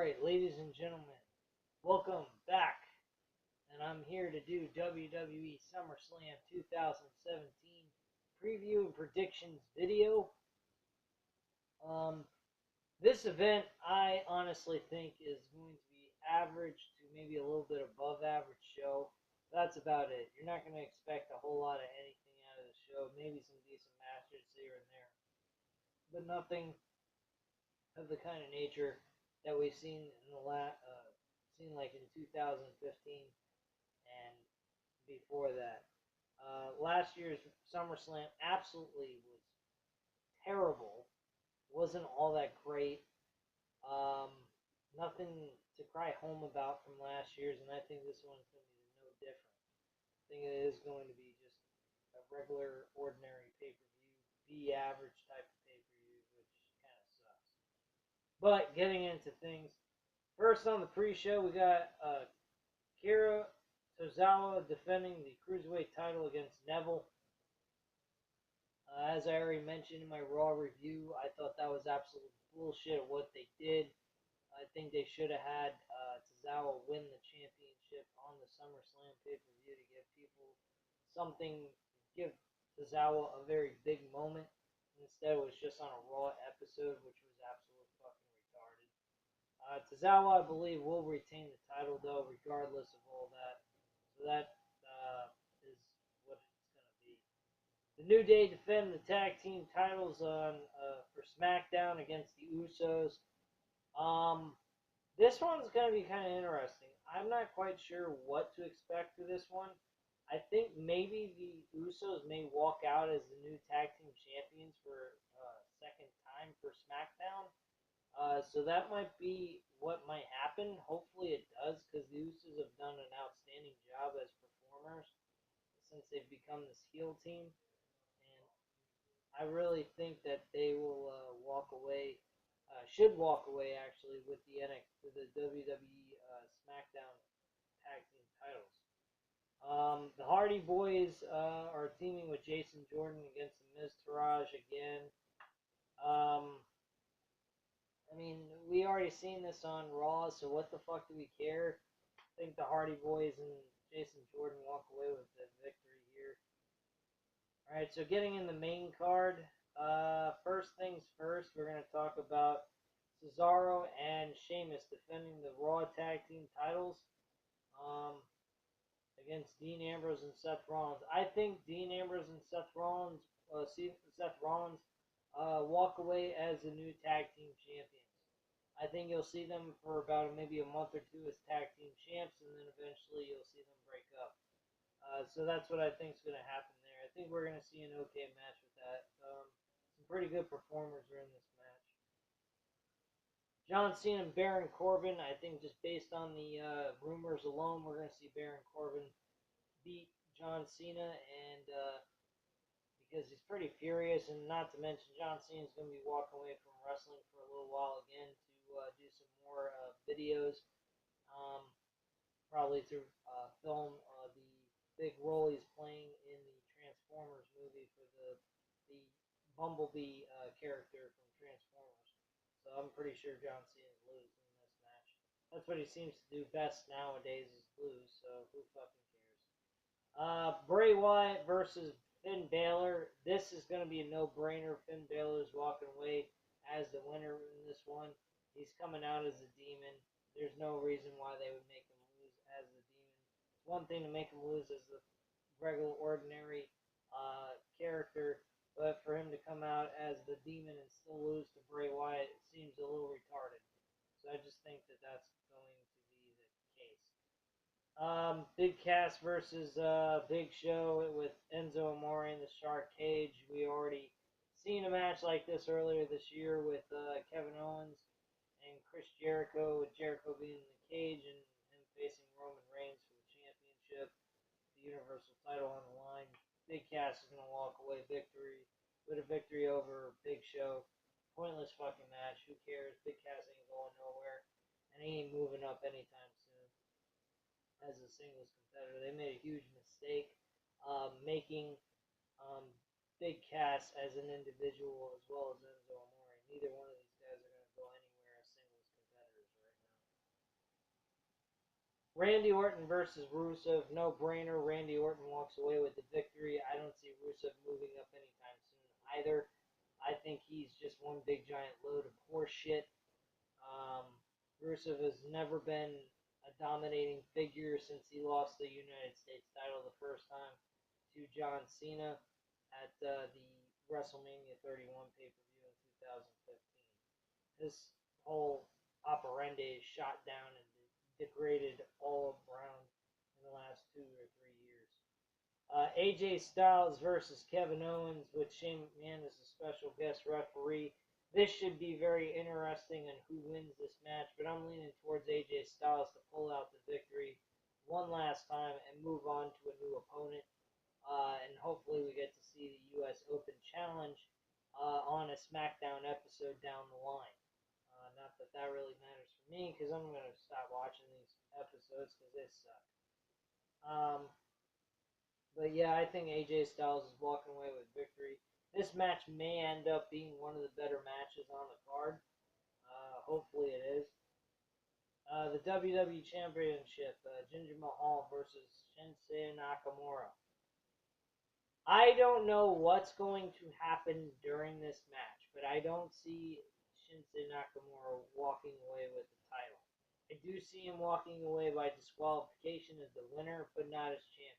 Alright, ladies and gentlemen, welcome back. And I'm here to do WWE Summerslam 2017 preview and predictions video. This event, I honestly think, is going to be average to maybe a little bit above average show. That's about it. You're not going to expect a whole lot of anything out of the show. Maybe some decent matches here and there. But nothing of the kind of nature that we've seen in the seen like in 2015 and before that. Last year's SummerSlam absolutely was terrible. Wasn't all that great. Um, Nothing to cry home about from last year's, and I think this one's going to be no different. I think it is going to be just a regular, ordinary pay-per-view, B-average type of pay-per-view, which kind of sucks. But getting into things, first on the pre-show, we got Kira Tozawa defending the Cruiserweight title against Neville. As I already mentioned in my Raw review, I thought that was absolute bullshit what they did. I think they should have had Tozawa win the championship on the SummerSlam pay-per-view to give people something, give Tozawa a very big moment. Instead, it was just on a Raw episode, which was absolutely fucking retarded. Tozawa, I believe, will retain the title, though, regardless of all that. So that is what it's going to be. The New Day defend the tag team titles on for SmackDown against the Usos. This one's going to be kind of interesting. I'm not quite sure what to expect for this one. I think maybe the Usos may walk out as the new tag team champions for a second time for SmackDown. So that might be what might happen. Hopefully it does, because the Usos have done an outstanding job as performers since they've become this heel team. And I really think that they will walk away. Should walk away actually with the WWE SmackDown Tag Team titles. The Hardy Boys are teaming with Jason Jordan against the Miz Taraj again. I mean, we already seen this on Raw, so what the fuck do we care? I think the Hardy Boys and Jason Jordan walk away with the victory here. Alright, so getting in the main card. First things first, we're going to talk about Cesaro and Sheamus defending the Raw Tag Team titles against Dean Ambrose and Seth Rollins. I think Dean Ambrose and Seth Rollins walk away as the new tag team champions. I think you'll see them for about maybe a month or two as tag team champs, and then eventually you'll see them break up. So that's what I think is going to happen there. I think we're going to see an okay match with that. Some pretty good performers are in this match. John Cena and Baron Corbin, I think just based on the rumors alone, we're going to see Baron Corbin beat John Cena, and because he's pretty furious, and not to mention John Cena is going to be walking away from wrestling for a little while again to do some more videos, probably to film the big role he's playing in the Transformers movie for the Bumblebee character from Transformers. So I'm pretty sure John Cena's losing in this match. That's what he seems to do best nowadays, is lose, so who fucking cares. Bray Wyatt versus Finn Balor. This is going to be a no-brainer. Finn Balor is walking away as the winner in this one. He's coming out as a demon. There's no reason why they would make him lose as the demon. It's one thing to make him lose as the regular, ordinary character, but for him to come out as the demon and still lose to Bray Wyatt, it seems a little retarded. So I just think that that's going to be the case. Big Cass versus Big Show with Enzo Amore in the Shark Cage. We already seen a match like this earlier this year with Kevin Owens and Chris Jericho, with Jericho being in the cage and him facing Roman Reigns for the championship, the Universal title on the line. Big Cass is going to walk away with a victory over Big Show. Pointless fucking match. Who cares? Big Cass ain't going nowhere, and he ain't moving up anytime soon as a singles competitor. They made a huge mistake making Big Cass as an individual as well as Enzo Amore. Neither one of these guys are going to go anywhere as singles competitors right now. Randy Orton versus Rusev, no brainer. Randy Orton walks away with the victory. I don't see Rusev moving up anytime soon either. I think he's just one big giant load of horse shit. Um, Rusev has never been a dominating figure since he lost the United States title the first time to John Cena at the WrestleMania 31 pay-per-view in 2015. His whole operandi is shot down and degraded all around in the last 2 or 3 years. AJ Styles versus Kevin Owens with Shane McMahon as a special guest referee. This should be very interesting in who wins this match, but I'm leaning towards AJ Styles to pull out the victory one last time and move on to a new opponent. And hopefully we get to see the U.S. Open Challenge on a SmackDown episode down the line. Not that that really matters for me because I'm going to stop watching these episodes because they suck. But yeah, I think AJ Styles is walking away with victory. This match may end up being one of the better matches on the card. Hopefully it is. The WWE Championship, Jinder Mahal versus Shinsuke Nakamura. I don't know what's going to happen during this match, but I don't see Shinsuke Nakamura walking away with the title. I do see him walking away by disqualification as the winner, but not as champion.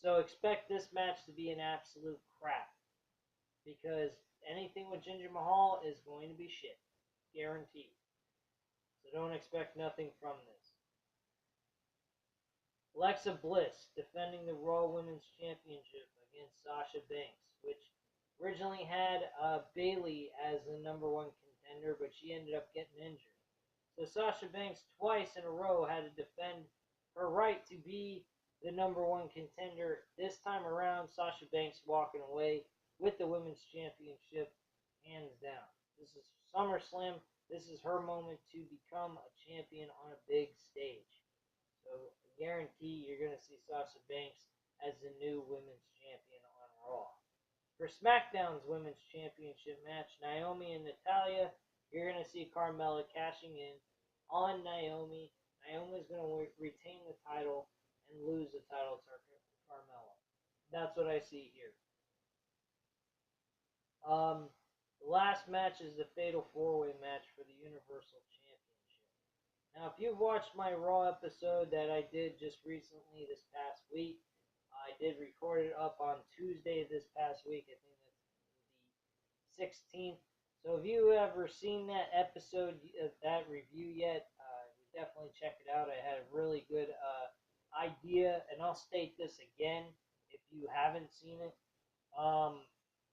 So expect this match to be an absolute crap, because anything with Jinder Mahal is going to be shit, guaranteed. So don't expect nothing from this. Alexa Bliss defending the Raw Women's Championship against Sasha Banks, which originally had Bayley as the number one contender, but she ended up getting injured. So Sasha Banks twice in a row had to defend her right to be the number one contender. This time around, Sasha Banks walking away with the Women's Championship hands down. This is SummerSlam. This is her moment to become a champion on a big stage. So I guarantee you're going to see Sasha Banks as the new women's champion on Raw. For SmackDown's women's championship match, Naomi and Natalya, you're going to see Carmella cashing in on Naomi. Naomi's going to retain the title and lose the title to Carmella. That's what I see here. The last match is the Fatal 4-Way match for the Universal Championship. Now, if you've watched my Raw episode that I did just recently this past week, I did record it up on Tuesday this past week. I think that's the 16th. So if you ever seen that episode, that review yet, definitely check it out. I had a really good idea, and I'll state this again if you haven't seen it.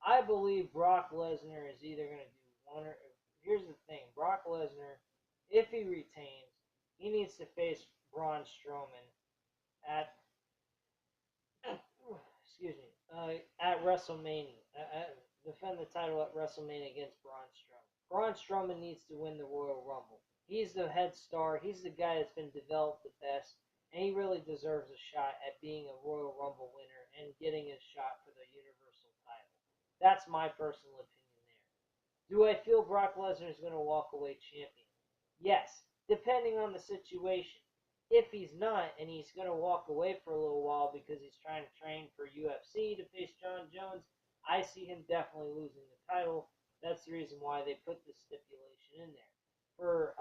I believe Brock Lesnar is either going to do one or... Here's the thing. Brock Lesnar, if he retains, he needs to face Braun Strowman at at WrestleMania. Defend the title at WrestleMania against Braun Strowman. Braun Strowman needs to win the Royal Rumble. He's the head star. He's the guy that's been developed the best, and he really deserves a shot at being a Royal Rumble winner and getting his shot for the Universal title. That's my personal opinion there. Do I feel Brock Lesnar is going to walk away champion? Yes, depending on the situation. If he's not, and he's going to walk away for a little while because he's trying to train for UFC to face John Jones, I see him definitely losing the title. That's the reason why they put this stipulation in there. For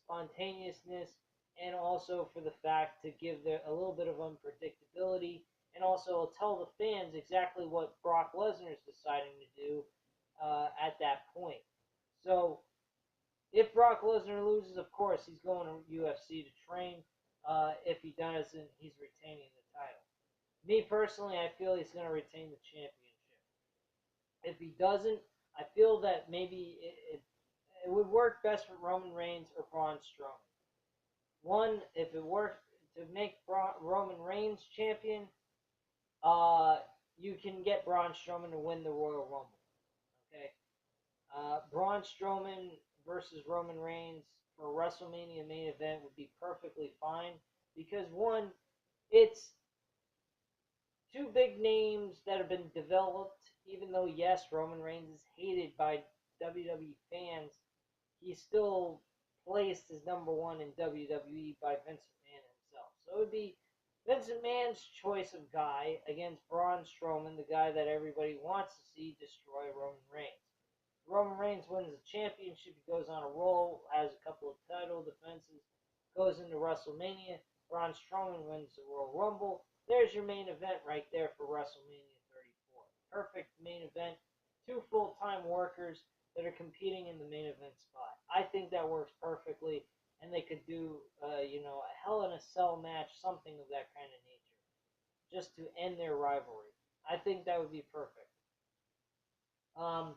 spontaneousness, and also for the fact to give a little bit of unpredictability, and also tell the fans exactly what Brock Lesnar is deciding to do at that point. So, if Brock Lesnar loses, of course, he's going to UFC to train. If he doesn't, he's retaining the title. Me personally, I feel he's going to retain the championship. If he doesn't, I feel that maybe it would work best for Roman Reigns or Braun Strowman. One, if it works to make Roman Reigns champion, you can get Braun Strowman to win the Royal Rumble. Okay, Braun Strowman versus Roman Reigns for a WrestleMania main event would be perfectly fine because one, it's two big names that have been developed. Even though yes, Roman Reigns is hated by WWE fans, he's still placed as #1 in WWE by Vince McMahon himself. So it would be Vince McMahon's choice of guy against Braun Strowman, the guy that everybody wants to see destroy Roman Reigns. Roman Reigns wins the championship, he goes on a roll, has a couple of title defenses, goes into WrestleMania. Braun Strowman wins the Royal Rumble. There's your main event right there for WrestleMania 34. Perfect main event. Two full-time workers that are competing in the main event spot. I think that works perfectly, and they could do, a Hell in a Cell match, something of that kind of nature, just to end their rivalry. I think that would be perfect. Um,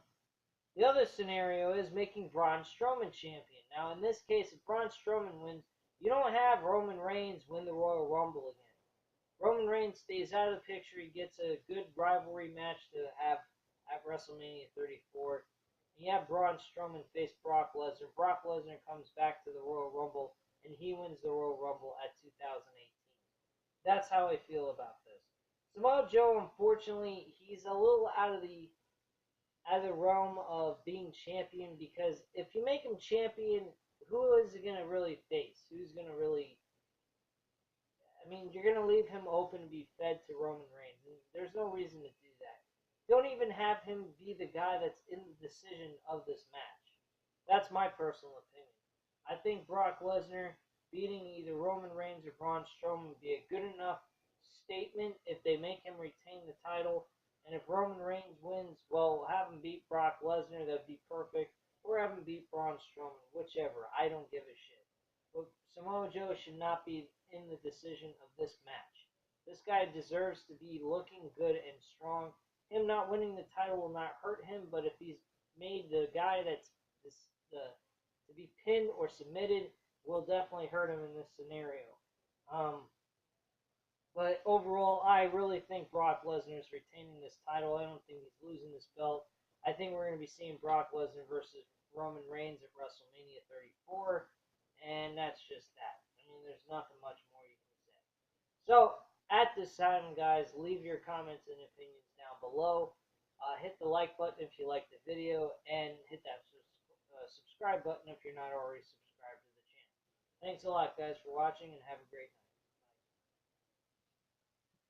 the other scenario is making Braun Strowman champion. Now, in this case, if Braun Strowman wins, you don't have Roman Reigns win the Royal Rumble again. Roman Reigns stays out of the picture. He gets a good rivalry match to have at WrestleMania 34. You have Braun Strowman face Brock Lesnar. Brock Lesnar comes back to the Royal Rumble, and he wins the Royal Rumble at 2018. That's how I feel about this. Samoa Joe, unfortunately, he's a little out of the realm of being champion, because if you make him champion, who is he going to really face? Who's going to really... I mean, you're going to leave him open to be fed to Roman Reigns. And there's no reason to do that. Don't even have him be the guy that's in the decision of this match. That's my personal opinion. I think Brock Lesnar beating either Roman Reigns or Braun Strowman would be a good enough statement if they make him retain the title. And if Roman Reigns wins, well, have him beat Brock Lesnar, that'd be perfect. Or have him beat Braun Strowman, whichever. I don't give a shit. But Samoa Joe should not be in the decision of this match. This guy deserves to be looking good and strong. Him not winning the title will not hurt him, but if he's made the guy that's to be pinned or submitted, will definitely hurt him in this scenario. But overall, I really think Brock Lesnar is retaining this title. I don't think he's losing this belt. I think we're going to be seeing Brock Lesnar versus Roman Reigns at WrestleMania 34, and that's just that. I mean, there's nothing much more you can say. So, at this time, guys, leave your comments and opinions down below. Hit the like button if you liked the video, and hit that subscribe button if you're not already subscribed to the channel. Thanks a lot, guys, for watching, and have a great night.